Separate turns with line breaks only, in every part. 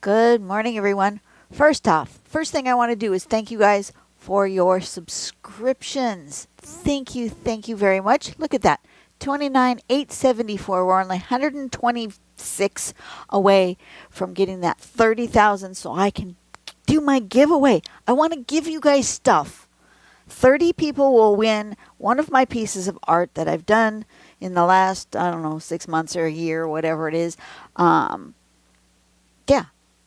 Good morning, everyone. First first thing I want to do is thank you guys for your subscriptions. Thank you very much. Look at that. 29,874. We're only 126 away from getting that 30,000 so I can do my giveaway. I want to give you guys stuff. 30 people will win one of my pieces of art that I've done in the last, I don't know, 6 months or a year, whatever it is. Yeah,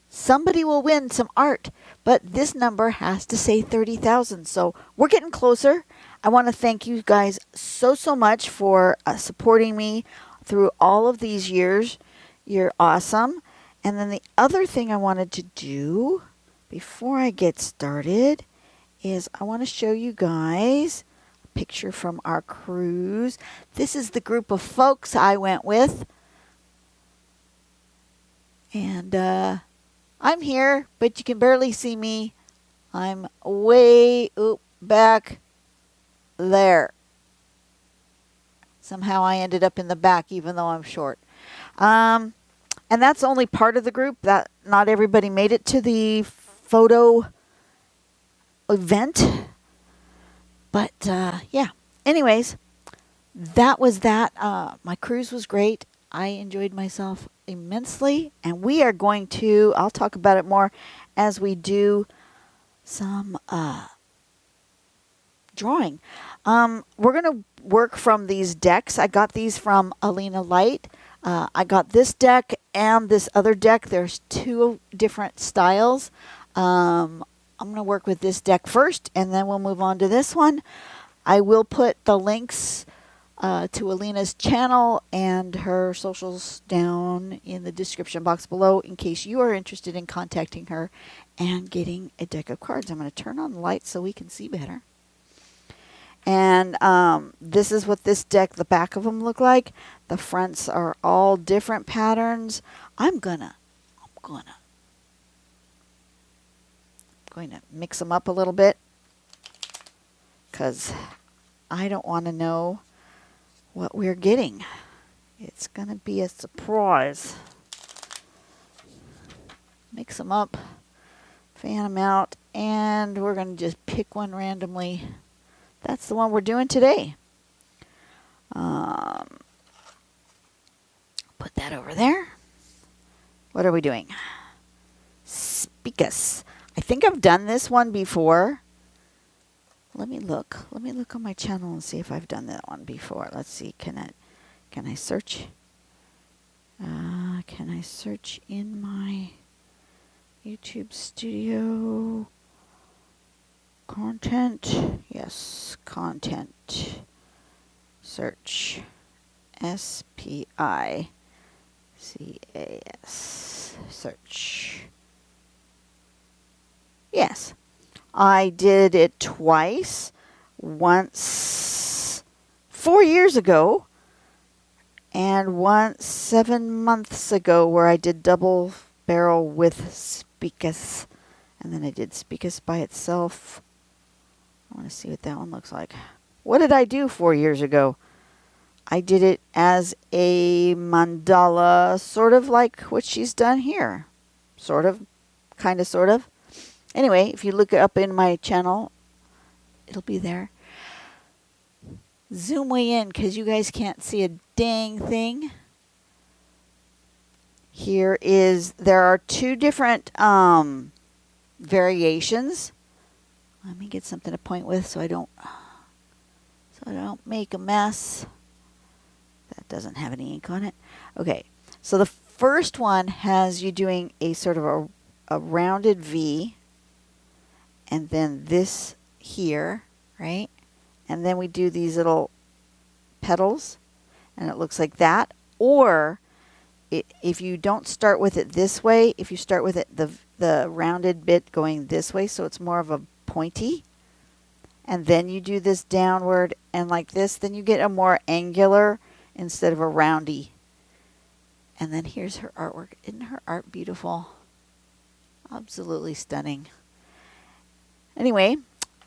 somebody will win some art, but this number has to say 30,000. So we're getting closer. I want to thank you guys so much for supporting me through all of these years. You're awesome. And then the other thing I wanted to do before I get started is I want to show you guys a picture from our cruise. This is the group of folks I went with. And I'm here, but you can barely see me. I'm way back there. Somehow I ended up in the back, even though I'm short. And that's only part of the group. That not everybody made it to the photo event. But yeah. Anyways, that was that. My cruise was great. I enjoyed myself immensely, and we are going to, I'll talk about it more as we do some drawing. We're going to work from these decks. I got these from Alina Light. I got this deck and this other deck. There's two different styles. I'm going to work with this deck first, and then we'll move on to this one. I will put the links to Alina's channel and her socials down in the description box below in case you are interested in contacting her and getting a deck of cards. I'm going to turn on the light so we can see better. And this is what this deck, the back of them look like. The fronts are all different patterns. I'm going to mix them up a little bit because I don't want to know what we're getting. It's going to be a surprise. Mix them up, fan them out, and we're going to just pick one randomly. That's the one we're doing today. Put that over there. What are we doing? Spicas. I think I've done this one before. Let me look. Let me look on my channel and see if I've done that one before. Let's see. Can I search? Can I search in my YouTube studio? Content. Yes, content. Search. SPICAS. Search. Yes. I did it twice. Once 4 years ago and once 7 months ago where I did double barrel with Spicas. And then I did Spicas by itself. I want to see what that one looks like. What did I do 4 years ago? I did it as a mandala, sort of like what she's done here. Sort of, kind of, sort of. Anyway, if you look it up in my channel, it'll be there. Zoom way in because you guys can't see a dang thing. There are two different variations. Let me get something to point with so I don't make a mess. That doesn't have any ink on it. Okay, so the first one has you doing a sort of a rounded V. And then this here, right? And then we do these little petals, and it looks like that. Or if you don't start with it this way, if you start with it the rounded bit going this way, so it's more of a pointy, and then you do this downward and like this, then you get a more angular instead of a roundy. And then here's her artwork. Isn't her art beautiful? Absolutely stunning. Anyway,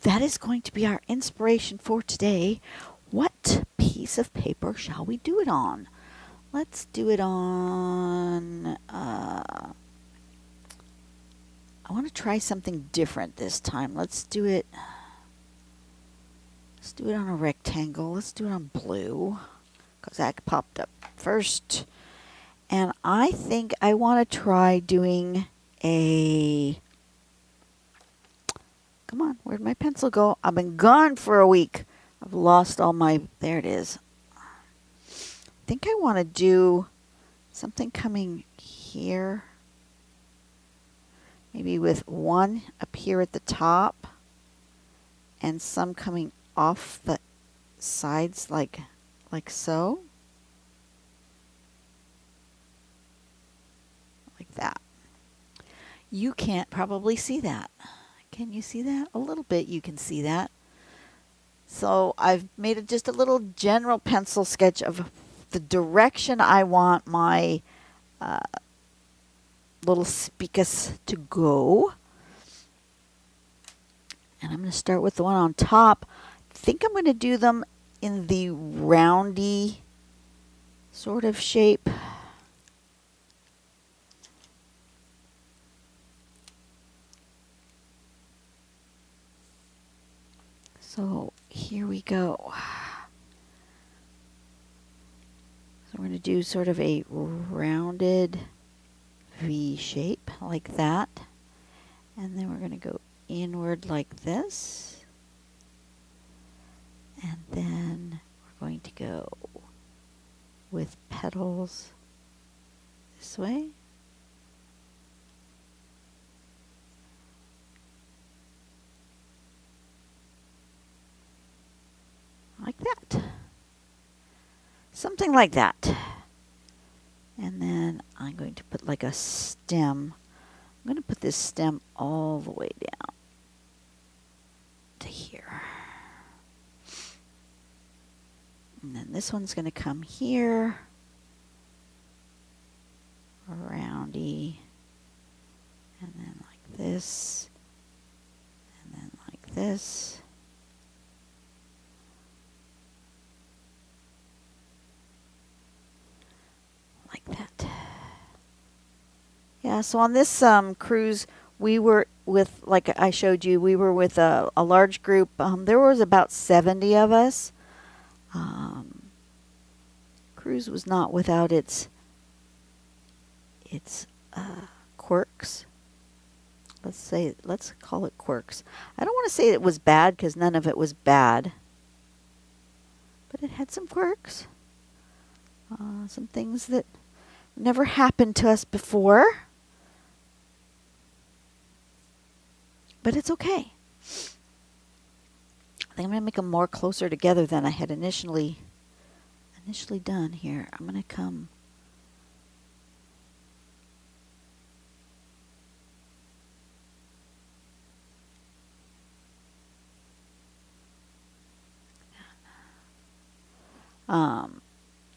that is going to be our inspiration for today. What piece of paper shall we do it on? Let's do it on want to try something different this time. Let's do it on a rectangle. Let's do it on blue, because that popped up first. And I think I want to try doing a... Come on, where'd my pencil go? I've been gone for a week. I've lost all my... There it is. I think I want to do something coming here. Maybe with one up here at the top and some coming off the sides like so. Like that. You can't probably see that. Can you see that? A little bit you can see that. So I've made just a little general pencil sketch of the direction I want my little Spicas to go. And I'm going to start with the one on top. I think I'm going to do them in the roundy sort of shape. So here we go. So we're going to do sort of a rounded V shape like that. And then we're going to go inward like this. And then we're going to go with petals this way. Like that. Something like that. And then I'm going to put like a stem. I'm going to put this stem all the way down to here. And then this one's going to come here. Roundy. And then like this. And then like this. Like that. Yeah, so on this cruise, we were with, like I showed you, we were with a large group. There was about 70 of us. Cruise was not without its quirks. Let's call it quirks. I don't want to say it was bad, because none of it was bad. But it had some quirks. Some things that never happened to us before. But it's okay. I think I'm going to make them more closer together than I had initially done here. I'm going to come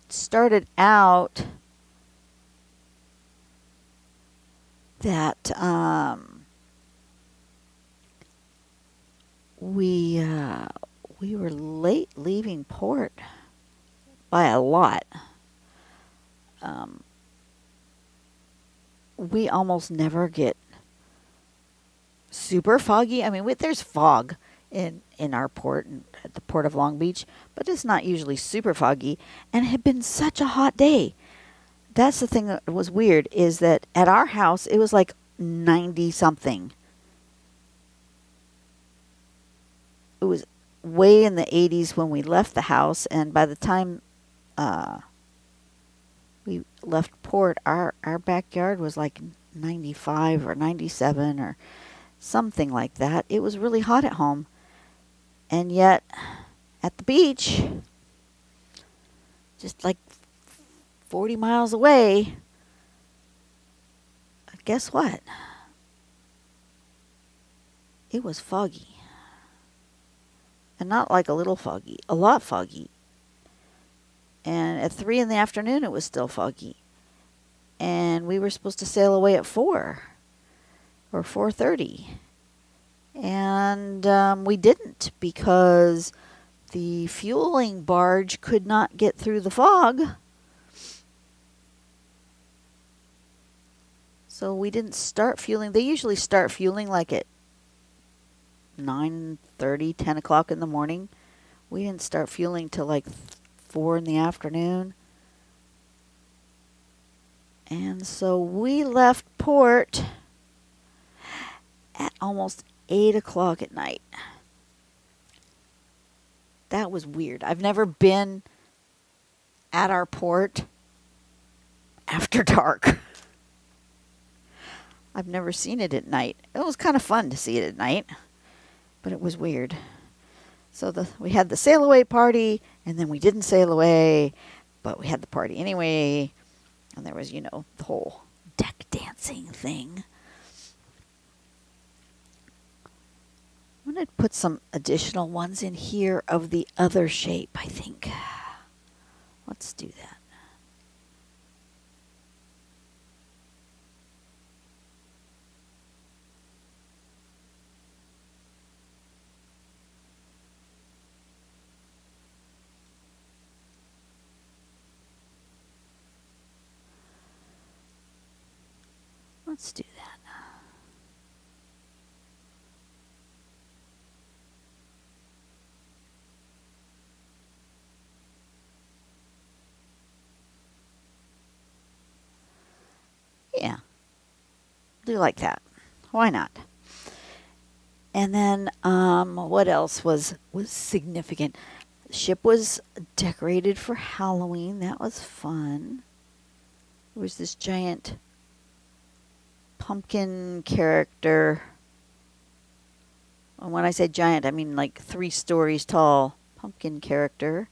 started out that we were late leaving port by a lot. We almost never get super foggy. I mean, there's fog in our port, at the port of Long Beach, but it's not usually super foggy. And it had been such a hot day. That's the thing that was weird, is that at our house, it was like 90 something. It was way in the 80s when we left the house, and by the time we left port, our backyard was like 95 or 97 or something like that. It was really hot at home. And yet, at the beach, just like 40 miles away, guess what? It was foggy. And not like a little foggy, a lot foggy. And at 3 in the afternoon, it was still foggy. And we were supposed to sail away at 4 or 4:30. And we didn't, because the fueling barge could not get through the fog. So we didn't start fueling. They usually start fueling like at 9:30, 10 o'clock in the morning. We didn't start fueling till like 4 in the afternoon. And so we left port at almost 8 o'clock at night. That was weird. I've never been at our port after dark. I've never seen it at night. It was kind of fun to see it at night, but it was weird. So we had the sail away party, and then we didn't sail away, but we had the party anyway. And there was, the whole deck dancing thing. I'm going to put some additional ones in here of the other shape, I think. Let's do that. Let's do that. Yeah. Do like that. Why not? And then what else was significant? The ship was decorated for Halloween. That was fun. There was this giant pumpkin character. And when I say giant, I mean like 3 stories tall pumpkin character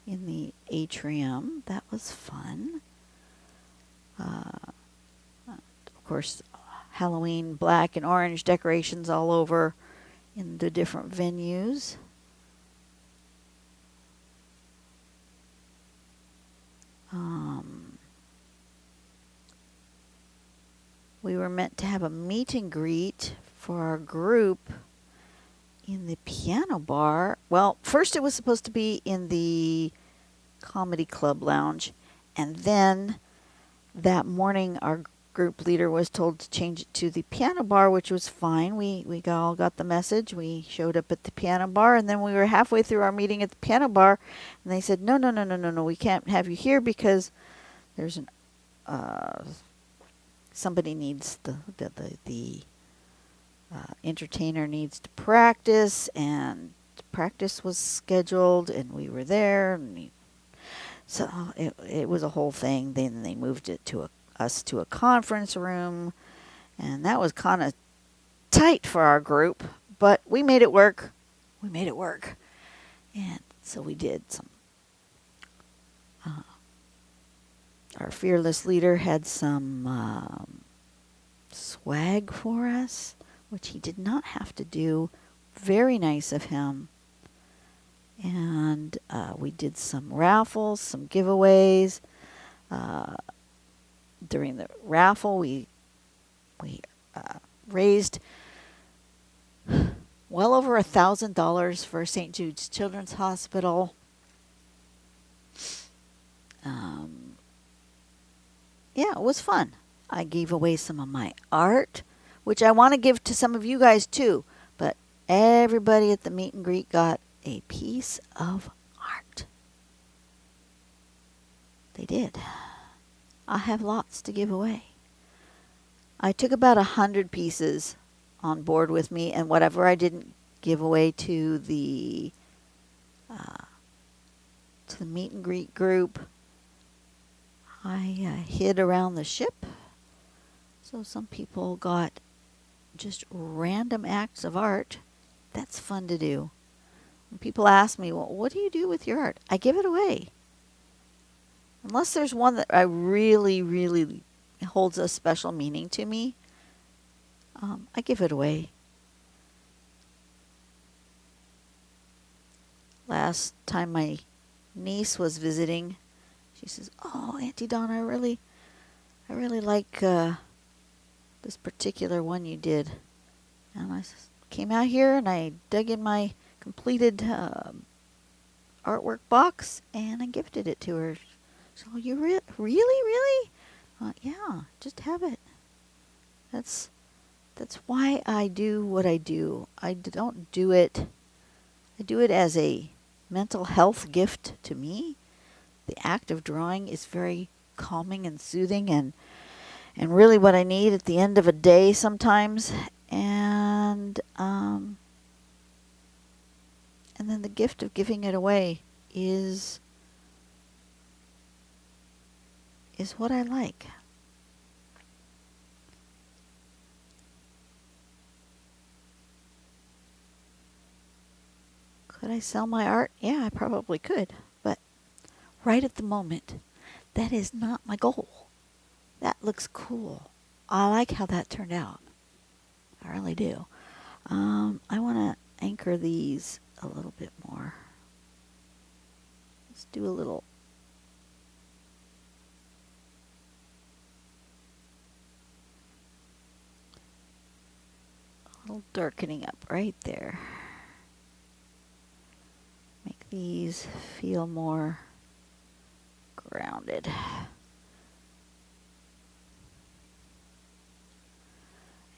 in the atrium. That was fun. Of course, Halloween black and orange decorations all over in the different venues. We were meant to have a meet and greet for our group in the piano bar. Well, first it was supposed to be in the comedy club lounge, and then that morning our group leader was told to change it to the piano bar, which was fine. We all got the message. We showed up at the piano bar, and then we were halfway through our meeting at the piano bar, and they said, no, we can't have you here because there's an somebody needs the entertainer needs to practice, and practice was scheduled, and we were there, and so it was a whole thing. Then they moved it to us to a conference room, and that was kind of tight for our group, but we made it work. And so we did some. Our fearless leader had some swag for us, which he did not have to do. Very nice of him. And we did some raffles, some giveaways. During the raffle, we raised well over $1,000 for St. Jude's Children's Hospital. Yeah, it was fun. I gave away some of my art, which I want to give to some of you guys too. But everybody at the meet and greet got a piece of art. They did. I have lots to give away. I took about 100 pieces on board with me, and whatever I didn't give away to the meet and greet group, I hid around the ship. So some people got just random acts of art. That's fun to do. When people ask me, well, what do you do with your art? I give it away. Unless there's one that I really, really holds a special meaning to me, I give it away. Last time my niece was visiting, she says, "Oh, Auntie Donna, I really like this particular one you did." And I came out here and I dug in my completed artwork box and I gifted it to her. So you really? Yeah, just have it. That's why I do what I do. I don't do it. I do it as a mental health gift to me. The act of drawing is very calming and soothing, and really what I need at the end of a day sometimes. And then the gift of giving it away is what I like. Could I sell my art? Yeah, I probably could. But right at the moment, that is not my goal. That looks cool. I like how that turned out. I really do. I want to anchor these a little bit more. Let's do a little darkening up right there. Make these feel more grounded.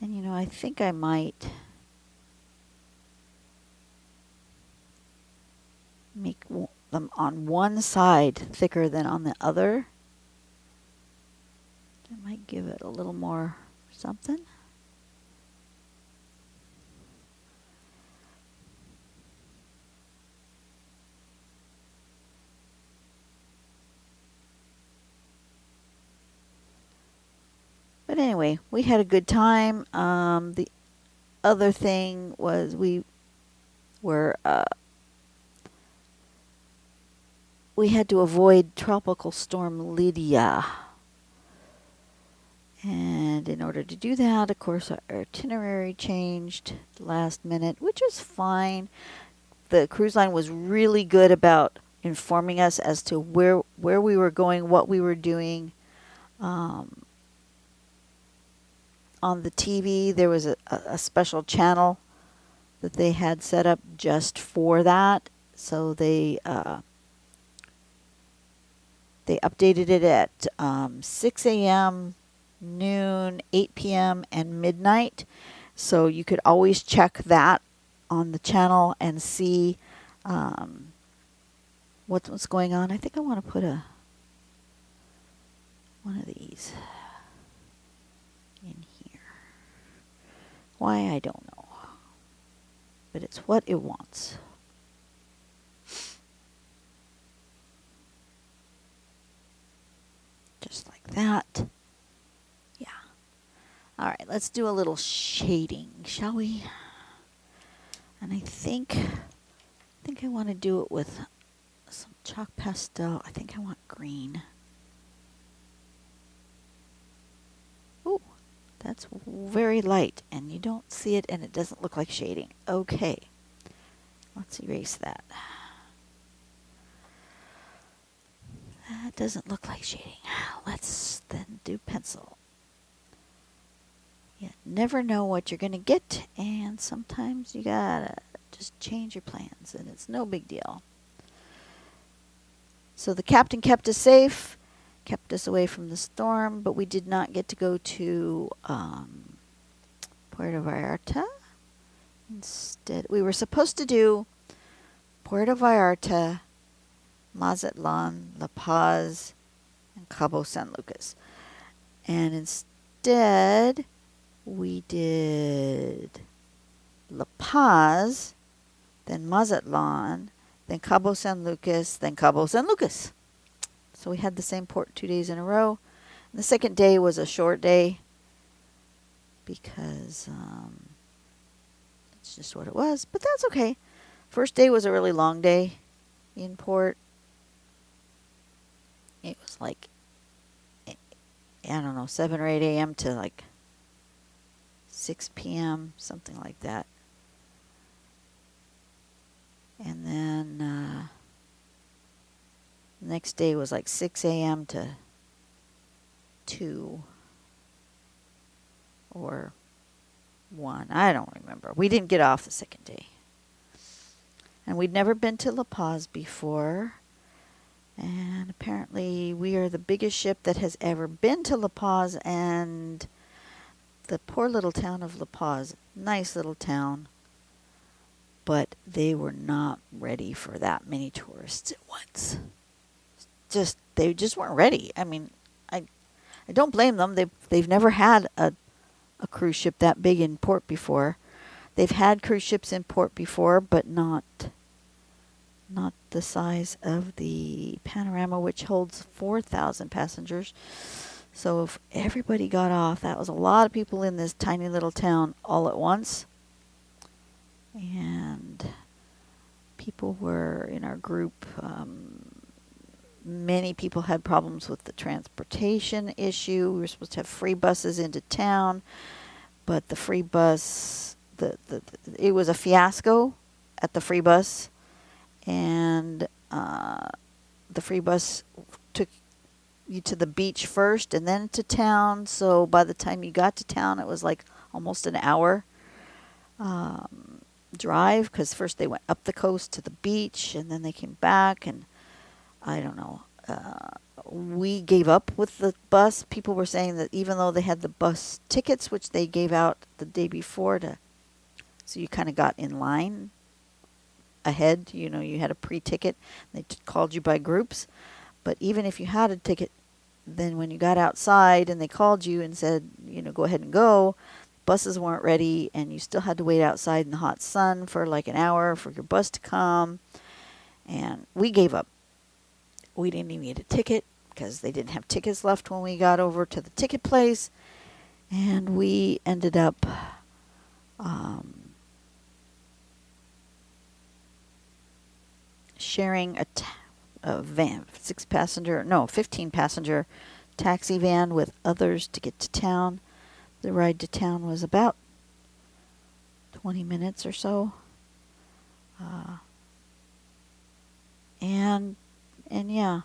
And you know, I think I might make them on one side thicker than on the other. That might give it a little more something. But anyway, we had a good time. The other thing was we had to avoid Tropical Storm Lydia. And in order to do that, of course, our itinerary changed last minute, which was fine. The cruise line was really good about informing us as to where we were going, what we were doing. On the TV, there was a special channel that they had set up just for that. So they updated it at 6 a.m., noon, 8 p.m., and midnight. So you could always check that on the channel and see what's going on. I think I want to put one of these in here. Why, I don't know. But it's what it wants. Just like that. Yeah. All right, let's do a little shading, shall we? And I think I want to do it with some chalk pastel. I think I want green. Ooh, that's very light, and you don't see it, and it doesn't look like shading. Okay, let's erase that. That doesn't look like shading. Let's then do pencil. You never know what you're going to get, and sometimes you gotta just change your plans, and it's no big deal. So the captain kept us safe, kept us away from the storm, but we did not get to go to Puerto Vallarta. Instead, we were supposed to do Puerto Vallarta, Mazatlan, La Paz, and Cabo San Lucas. And instead, we did La Paz, then Mazatlan, then Cabo San Lucas, then Cabo San Lucas. So we had the same port 2 days in a row. And the second day was a short day because it's just what it was. But that's okay. First day was a really long day in port. It was like, I don't know, 7 or 8 a.m. to like 6 p.m., something like that. And then the next day was like 6 a.m. to 2 or 1. I don't remember. We didn't get off the second day. And we'd never been to La Paz before. And apparently we are the biggest ship that has ever been to La Paz, and the poor little town of La Paz, nice little town, but they were not ready for that many tourists at once. They just weren't ready. I mean, I don't blame them. They've never had a cruise ship that big in port before. They've had cruise ships in port before, but not the size of the Panorama, which holds 4,000 passengers. So if everybody got off, that was a lot of people in this tiny little town all at once. And people were in our group. Many people had problems with the transportation issue. We were supposed to have free buses into town, but the free bus, it was a fiasco at the free bus, and the free bus took you to the beach first and then to town. So by the time you got to town, it was like almost an hour drive, because first they went up the coast to the beach and then they came back, and I don't know. We gave up with the bus. People were saying that even though they had the bus tickets, which they gave out the day before, so you kind of got in line ahead. You know, you had a pre-ticket. They called you by groups. But even if you had a ticket, then when you got outside and they called you and said, you know, go ahead and go, buses weren't ready, and you still had to wait outside in the hot sun for like an hour for your bus to come. And we gave up. We didn't even get a ticket because they didn't have tickets left when we got over to the ticket place. And we ended up sharing a van, 15-passenger taxi van with others to get to town. The ride to town was about 20 minutes or so. And yeah.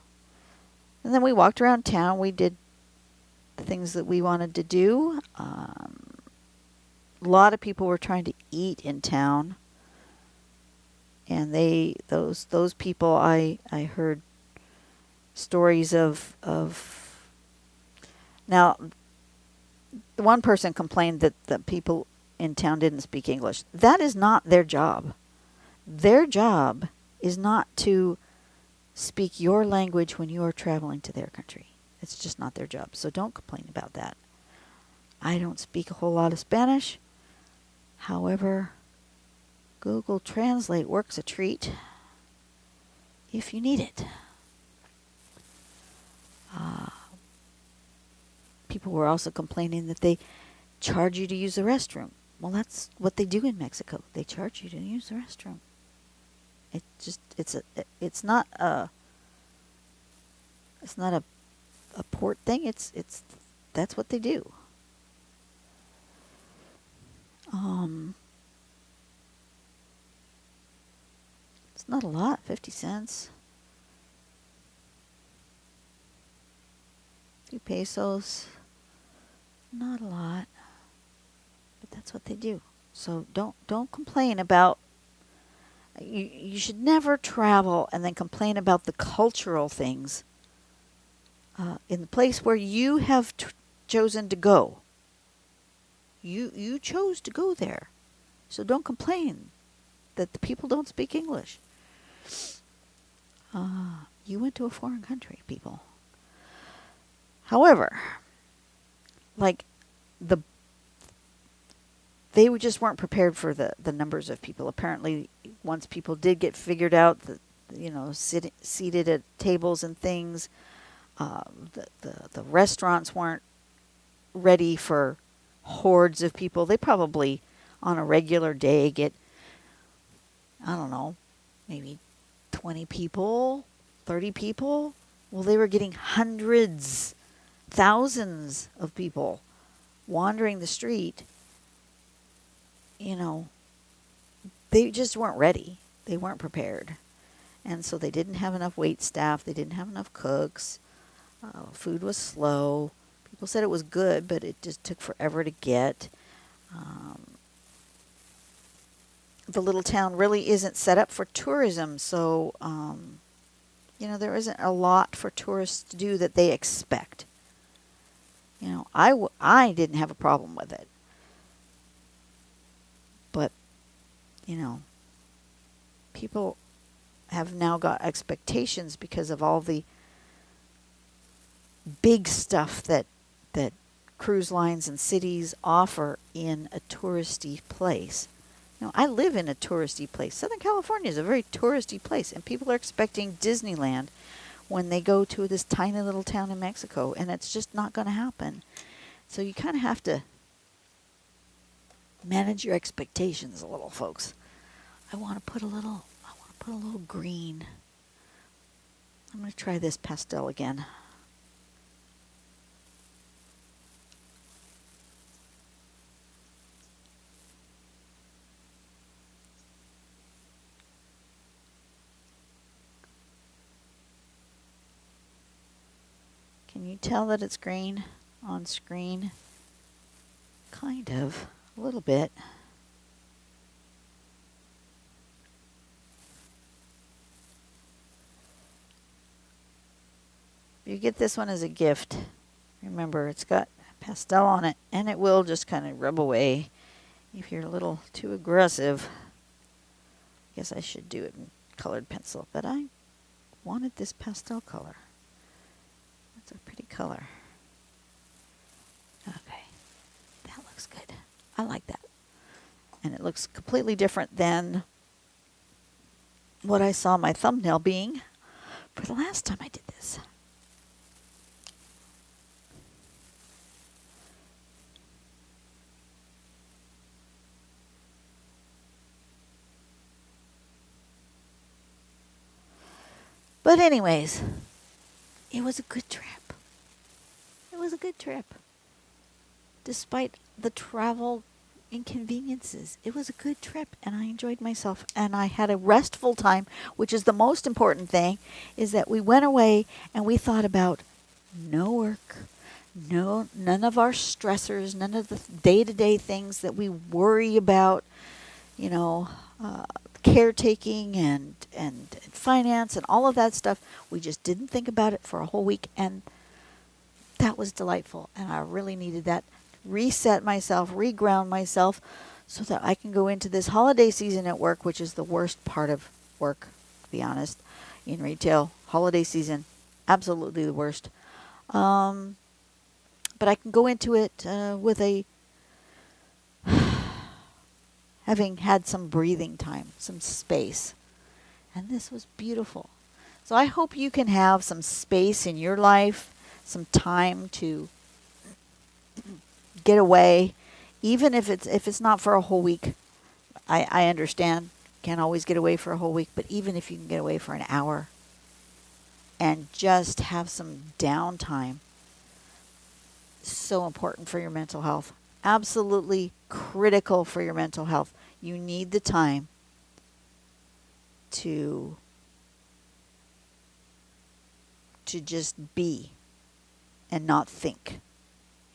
And then we walked around town. We did the things that we wanted to do. A lot of people were trying to eat in town. And those people, I heard stories of. Now, the one person complained that the people in town didn't speak English. That is not their job. Their job is not to speak your language when you are traveling to their country. It's just not their job. So don't complain about that. I don't speak a whole lot of Spanish. However, Google Translate works a treat if you need it. People were also complaining that they charge you to use the restroom. Well, that's what they do in Mexico. They charge you to use the restroom. It's not a port thing. That's what they do. It's not a lot, 50 cents. 2 pesos. Not a lot. But that's what they do. So don't complain about. You should never travel and then complain about the cultural things in the place where you have chosen to go. You chose to go there. So don't complain that the people don't speak English. You went to a foreign country, people. However, they just weren't prepared for the numbers of people. Apparently, once people did get figured out, seated at tables and things, the restaurants weren't ready for hordes of people. They probably, on a regular day, get, I don't know, maybe 20 people, 30 people. Well, they were getting hundreds, thousands of people wandering the street. They just weren't ready. They weren't prepared. And so they didn't have enough wait staff. They didn't have enough cooks. Food was slow. People said it was good, but it just took forever to get. The little town really isn't set up for tourism, so, there isn't a lot for tourists to do that they expect. I didn't have a problem with it. you know, people have now got expectations because of all the big stuff that cruise lines and cities offer in a touristy place. You know, I live in a touristy place. Southern California is a very touristy place, and people are expecting Disneyland when they go to this tiny little town in Mexico, and it's just not going to happen. So you kind of have to manage your expectations a little, folks. I want to put a little green. I'm going to try this pastel again. Can you tell that it's green on screen? Kind of, a little bit. You get this one as a gift. Remember, it's got pastel on it, and it will just kind of rub away if you're a little too aggressive. I guess I should do it in colored pencil, but I wanted this pastel color. That's a pretty color. Okay, that looks good. I like that. And it looks completely different than what I saw my thumbnail being for the last time I did this. But anyways, it was a good trip. It was a good trip. Despite the travel inconveniences, it was a good trip, and I enjoyed myself, and I had a restful time, which is the most important thing, is that we went away and we thought about no work, none of our stressors, none of the day-to-day things that we worry about, you know, caretaking and finance and all of that stuff. We just didn't think about it for a whole week, and that was delightful, and I really needed that. Reset myself, reground myself, so that I can go into this holiday season at work, which is the worst part of work, to be honest, in retail. Holiday season, absolutely the worst. But I can go into it with a having had some breathing time, some space. And this was beautiful. So I hope you can have some space in your life, some time to get away, even if it's not for a whole week. I understand, can't always get away for a whole week, but even if you can get away for an hour and just have some downtime, so important for your mental health. Absolutely critical for your mental health. You need the time to just be and not think.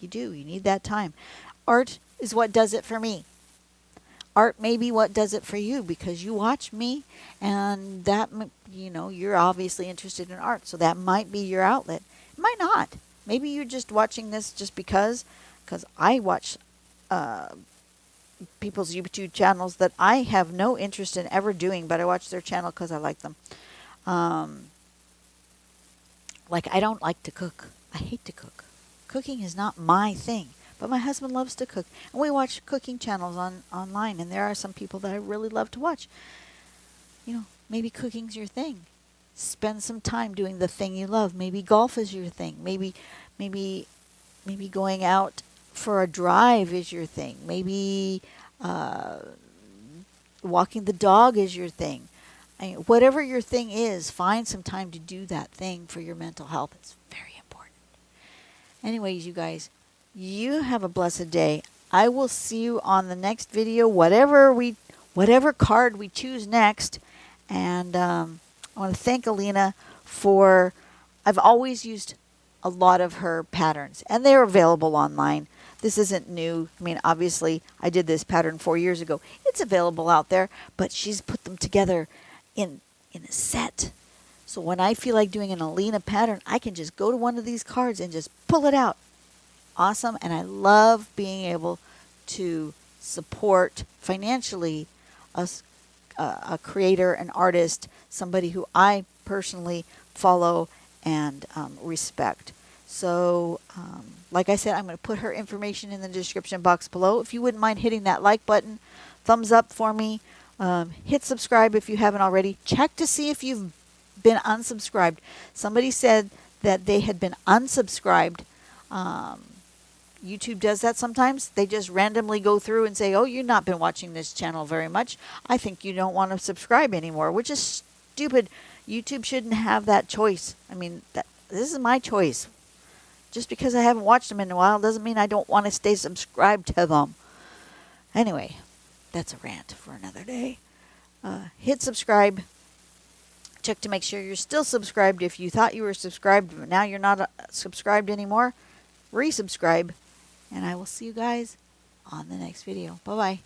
You do. You need that time. Art is what does it for me. Art may be what does it for you, because you watch me, and that, you know, you're obviously interested in art, so that might be your outlet. It might not. Maybe you're just watching this just because I watch people's YouTube channels that I have no interest in ever doing, but I watch their channel because I like them. Like, I don't like to cook. I hate to cook. Cooking is not my thing, but my husband loves to cook, and we watch cooking channels online, and there are some people that I really love to watch. You know, maybe cooking's your thing. Spend some time doing the thing you love. Maybe golf is your thing. Maybe going out for a drive is your thing. Maybe walking the dog is your thing. I mean, whatever your thing is, find some time to do that thing for your mental health. It's very important. Anyways, you guys, you have a blessed day. I will see you on the next video, whatever card we choose next. And I want to thank Alina for, I've always used a lot of her patterns, and they're available online. This isn't new. I mean, obviously, I did this pattern 4 years ago. It's available out there, but she's put them together in a set. So when I feel like doing an Alina pattern, I can just go to one of these cards and just pull it out. Awesome. And I love being able to support financially a creator, an artist, somebody who I personally follow and respect. So, like I said, I'm going to put her information in the description box below. If you wouldn't mind hitting that like button, thumbs up for me. Hit subscribe if you haven't already. Check to see if you've been unsubscribed. Somebody said that they had been unsubscribed. YouTube does that sometimes. They just randomly go through and say, oh, you've not been watching this channel very much. I think you don't want to subscribe anymore, which is stupid. YouTube shouldn't have that choice. I mean, this is my choice. Just because I haven't watched them in a while doesn't mean I don't want to stay subscribed to them. Anyway, that's a rant for another day. Hit subscribe. Check to make sure you're still subscribed. If you thought you were subscribed, but now you're not subscribed anymore, resubscribe. And I will see you guys on the next video. Bye-bye.